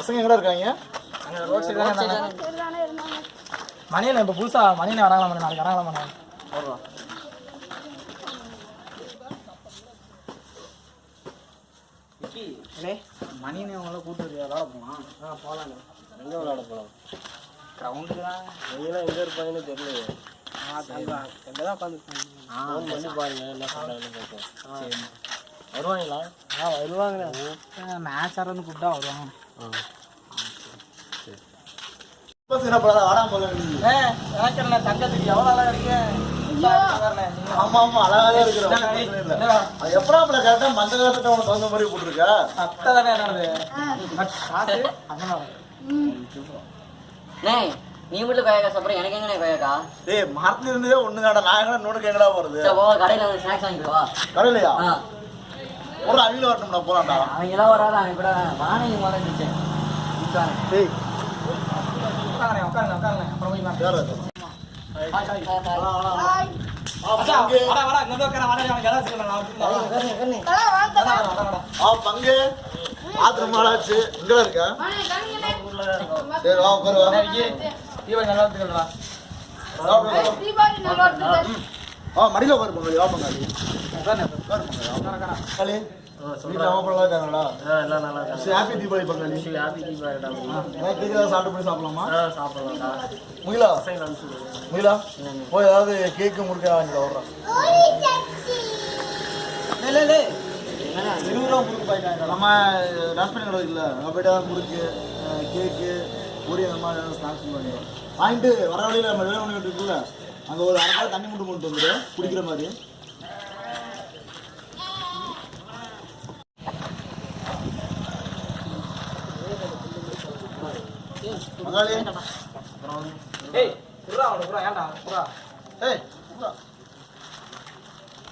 பசங்க எங்கடா இருக்காங்க? அங்க ரோட் சைடு தானே இருந்தாங்க. மணியனை இப்போ புதுசா மணியனை வராங்களா? நாளைக்கு வராங்களா? போடுறோம். மணியனை அவங்கள கூப்பிட்டு விளையாட போகலாம். போகலாம். எங்கே விளையாட போகலாம்? கிரவுண்டுக்கு தான். நீங்களாம் எங்கே இருப்பாங்கன்னு தெரியல. எங்கே தான் உட்காந்துருப்பாங்க. பண்ணி பாருங்க என்ன பண்ணுறாங்கன்னு. சரி வருவாங்களா? வருவாங்க. மேட்ச் ஆடுறதுன்னு கூப்பிட்டா வருவாங்க. தங்கத்துக்கு எவ்வளோ அழகா இருக்கு. ஆமா ஆமா அழகாதான் இருக்கிறோம். அது எப்படா கரெக்டா மந்த காலத்துல உனக்கு தகுந்த மாதிரி போட்டுருக்கா? அத்தானே என்னது நீ மட்டும் கொய்யாக்கா சாப்பிட்ற, எனக்கு எங்கண்ணே கொய்யாக்கா? டேய் மரத்துல இருந்ததே ஒண்ணுதாடா. நான் எங்கடா நோனுக்கு எங்கடா போறது? கடையில வந்து ஸ்நாக்ஸ் வாங்கிட்டு வா. கடையிலையா? ஒரு அவங்க வரட்டும்டா போலாம்டா. அவங்க எல்லாம் வராது. அவங்க கூட வானதி மறைஞ்சிச்சு. டேய் உட்காருங்க உட்காருங்க அப்புறம் போய் பங்கு பாத்ரூம் ஆளாச்சு இங்க இருக்கா? சரி வா உட்காரு. மடியில உட்காரு பங்காளி. வா பங்காளி பங்காளி. வீட்டில் அம்மா பண்ணலாம் இருக்காங்களா? எல்லாம் நல்லா இருக்காங்க. ஹாப்பி தீபாவளி பங்காளி. ஹாப்பி தீபாவளிடா. கேக் ஏதாவது சாப்பிட்டு போய் சாப்பிடலாமா? சாப்பிடலாம்டா. முகிலா முகிலா போய் ஏதாவது கேக்கு முறுக்க வாங்கிட்டு வர்றோம். 20 ரூபா முறுக்கு பாய்க்காங்க. நம்ம டாஸ்பின் கடை இல்லை, அங்கே போய்ட்டு ஏதாவது முறுக்கு கேக்கு பொரி அந்த மாதிரி ஏதாவது ஸ்நாக்ஸ் பண்ணுவாங்க. வாங்கிட்டு வர வழியில் நம்ம வேலை பண்ணிட்டு இருக்குல்ல, அங்கே ஒரு அரை தண்ணி மட்டும் கொண்டு வந்துடு குடிக்கிற மாதிரி. மகாலி ஏய் புறா அவன புறா ஏன்டா புறா ஏய் புறா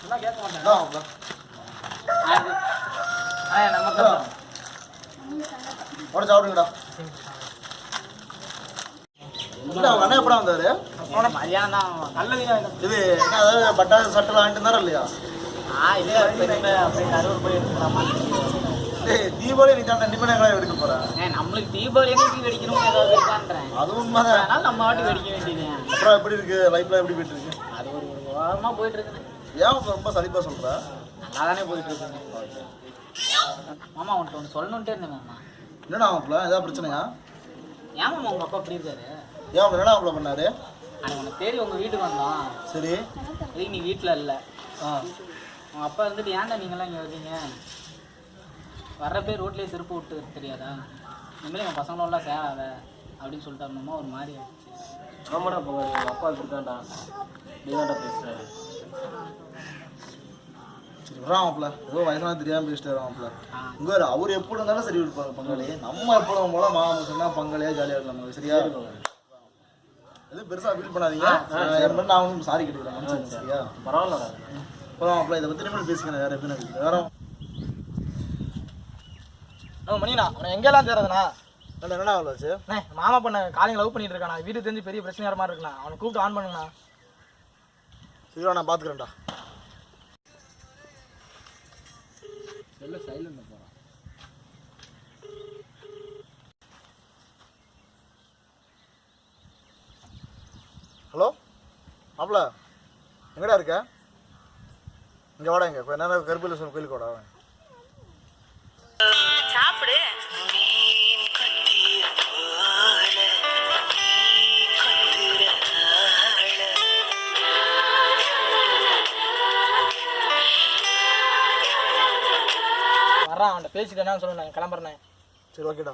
என்ன கேட்க மாட்டேன். டா புறா நமக்கு ஓட சாப்பிடுங்கடா. இல்ல அவங்க அண்ணா எப்படா வந்தாரு? மதியானம் தான். நல்லதுங்க இது என்ன அதாவது பட்டாசு சட்டை வாங்கிட்டு இருந்தாரா இல்லையா? இதே அப்படியே கரூர் போய் எடுத்துக்கலாமா? தீபாவளி நீ தான் கண்டிப்பா எங்களை வெடிக்க போறேன். நம்மளுக்கு தீபாவளி எப்படி வெடிக்கணும் ஏதாவது இருக்கான்றேன். அது உண்மைதான். நம்ம வாட்டி வெடிக்க வேண்டியது. அப்புறம் எப்படி இருக்கு லைஃப்ல? எப்படி போயிட்டு இருக்கு? அது ஒரு வாரமா போயிட்டு இருக்கு. ஏன் ரொம்ப சலிப்பா சொல்ற? நல்லா தானே போயிட்டு இருக்கு. மாமா உன்ட்டு ஒன்று சொல்லணுன்ட்டே இருந்தேன் மாமா. என்னடா அவங்கள ஏதாவது பிரச்சனையா? ஏன் மாமா உங்க அப்பா அப்படி இருக்காரு? ஏன் அவங்க என்னடா அவங்கள பண்ணாரு? அன்னைக்கு உனக்கு தேடி உங்க வீட்டுக்கு வந்தோம். சரி நீ வீட்டில் இல்லை. உங்க அப்பா இருந்துட்டு ஏன்டா நீங்களாம் இங்கே வந்தீங்க? வர்ற பேர் ரோட்லேயே செருப்பு விட்டு தெரியாதா? இனிமேல் எங்கள் பசங்களெல்லாம் சேராத அப்படின்னு சொல்லிட்டாருமா. ஒரு மாதிரி ஆயிடுச்சு. ஆமாடா போங்க, எங்கள் அப்பா இப்படிதான்டா நீதான்டா பேசுகிறாரு. சரி வராமப்ல ஏதோ வயசான தெரியாமல் பேசிட்டு வராமப்ல. இங்கே அவர் எப்படி இருந்தாலும் சரி இருப்பாங்க பங்காளி. நம்ம எப்படும் போல மாமா சொன்னா பங்காளியாக ஜாலியாக இருக்கலாம். சரியா? எதுவும் பெருசாக ஃபீல் பண்ணாதீங்க. நான் வந்து சாரி கேட்டுக்கிறேன். சரியா? பரவாயில்லடா போகலாம்ப்ல. இதை பற்றி நிமிடம் பேசிக்கிறேன். வேறு எப்படி வேற மணிண்ணா அவனை எங்கெல்லாம் தேடுறதுண்ணா? என்னடா ஆச்சு? மாமா பண்ண காலையில் லவ் பண்ணிட்டு இருக்கானா? வீட்டுக்கு தெரிஞ்சு பெரிய பிரச்சனையாக மாதிரி இருக்குண்ணா. அவனை கூப்பிட்டு ஆன் பண்ணுங்கண்ணா. சரிடா நான் பார்த்துக்கிறேன்டா. எல்லாம் சைலண்ட் போகிறான். ஹலோ மாப்பிள்ள எங்கடா இருக்க? இங்கே வாடா. இங்கே கொஞ்ச நேரம் கருப்பூர் கோயிலுக்கு வாடா. சாப்பிடு. வர்றான் அவன்கிட்ட பேசிட்டு என்னன்னு சொல்லுங்க. நான் கிளம்புறேன். சரி ஓகேடா.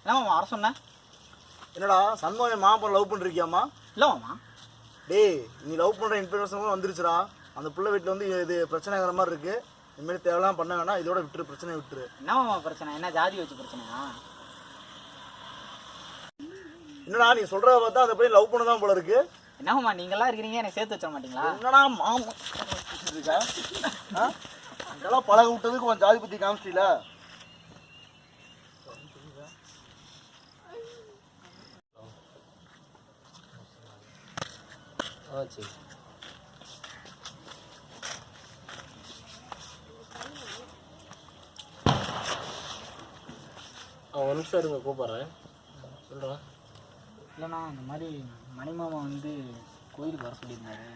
என்ன வர சொன்னேன்? என்னடா சண்முகம் மாமா லவ் பண்ணிருக்கியாமா? இல்லை மாமா. டேய் நீ லவ் பண்ணுற இன்ஃபர்மேஷன் வந்துருச்சுடா. அந்த பிள்ளை வீட்டில் வந்து இது பிரச்சனைங்கிற மாதிரி இருக்கு. இனிமேல் தேவையெல்லாம் பண்ண வேணா. இதோட விட்டுரு, பிரச்சனையை விட்டுரு. என்ன மாமா பிரச்சனை? என்ன ஜாதி வச்சு பிரச்சனையா? என்னடா நீ சொல்றத பார்த்தா அந்த பையன் லவ் பண்ணதான் போல இருக்கு. என்னம்மா நீங்களாம் இருக்கிறீங்க, எனக்கு சேர்த்து வச்சிட மாட்டீங்களா? என்னடா மாமா இருக்கா? இதெல்லாம் பழக விட்டதுக்கு கொஞ்சம் ஜாதி பத்தி காமிச்சிட்டீல. சரி ஒரு நிமிஷம் இருங்க கூப்பிட்றேன் சொல்கிறேன். இல்லைண்ணா இந்த மாதிரி மணிமாமா வந்து கோயிலுக்கு வர சொல்லியிருந்தாரு.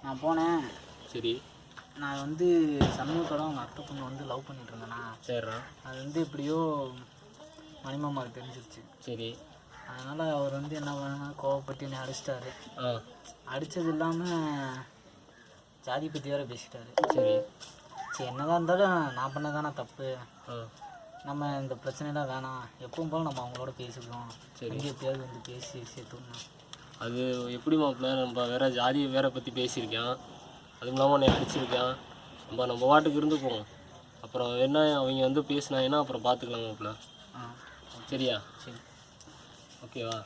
நான் போனேன். சரி. நான் வந்து சண்முகத்தோட அவங்க அத்தை பொண்ணு வந்து லவ் பண்ணிட்டு இருந்தேண்ணா. சரிண்ணா. அது வந்து எப்படியோ மணிமாமாவுக்கு தெரிஞ்சிருச்சு. சரி. அதனால் அவர் வந்து என்ன பண்ணா கோவப்பட்டு என்னை அடிச்சிட்டாரு. அடித்தது இல்லாமல் ஜாதி பற்றி வேறு பேசிட்டாரு. சரி. சரி என்னதான் இருந்தாலும் நான் பண்ணதானே தப்பு. நம்ம இந்த பிரச்சனைலாம் வேணாம், எப்பவும் போல் நம்ம அவங்களோட பேசிக்கிறோம். சரி எப்படியாவது வந்து பேசி சேர்த்துக்கணும். அது எப்படி மாப்பிள்ள, நம்ம வேற ஜாதியை வேற பற்றி பேசியிருக்கேன், அதுவும் இல்லாமல் உன்னை அடிச்சிருக்கேன். நம்ம வாட்டுக்கு இருந்துக்குவோம். அப்புறம் என்ன அவங்க வந்து பேசினாங்கன்னா அப்புறம் பார்த்துக்கலாம் மாப்பிள்ள. சரியா? சரி ஓகேவா?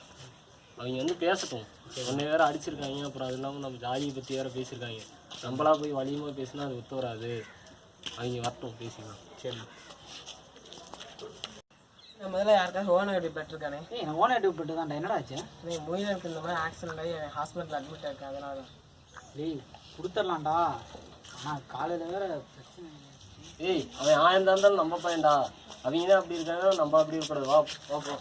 அவங்க வந்து பேசட்டும். உன்னை வேற அடிச்சிருக்காங்க, அப்புறம் அது இல்லாமல் நம்ம ஜாதியை பற்றி வேற பேசியிருக்காங்க. நம்மளா போய் வலியமாக பேசினா அது ஒத்து வராது. அவங்க வரட்டும் பேசிக்கலாம். சரி. முதல்ல யாருக்காச்சும் ஓனர் டியூப் பெற்றிருக்கானே? நான் ஓனர் டியூப் பெற்று தான்டா. என்னடா ஆச்சு? மொயிலுக்கு இந்த மாதிரி ஆக்சிடென்ட் ஆகி ஹாஸ்பிட்டலில் அட்மிட் ஆயிருக்கு. அதனால டேய் கொடுத்துடலாம்டா. ஆனால் காலையில் வேற பிரச்சனை. அவன் 1000 இருந்தாலும் நம்ம பையன்டா. அவங்க தான் அப்படி இருக்காங்க, நம்ம அப்படி இருக்கக்கூடாது. வா வா போ.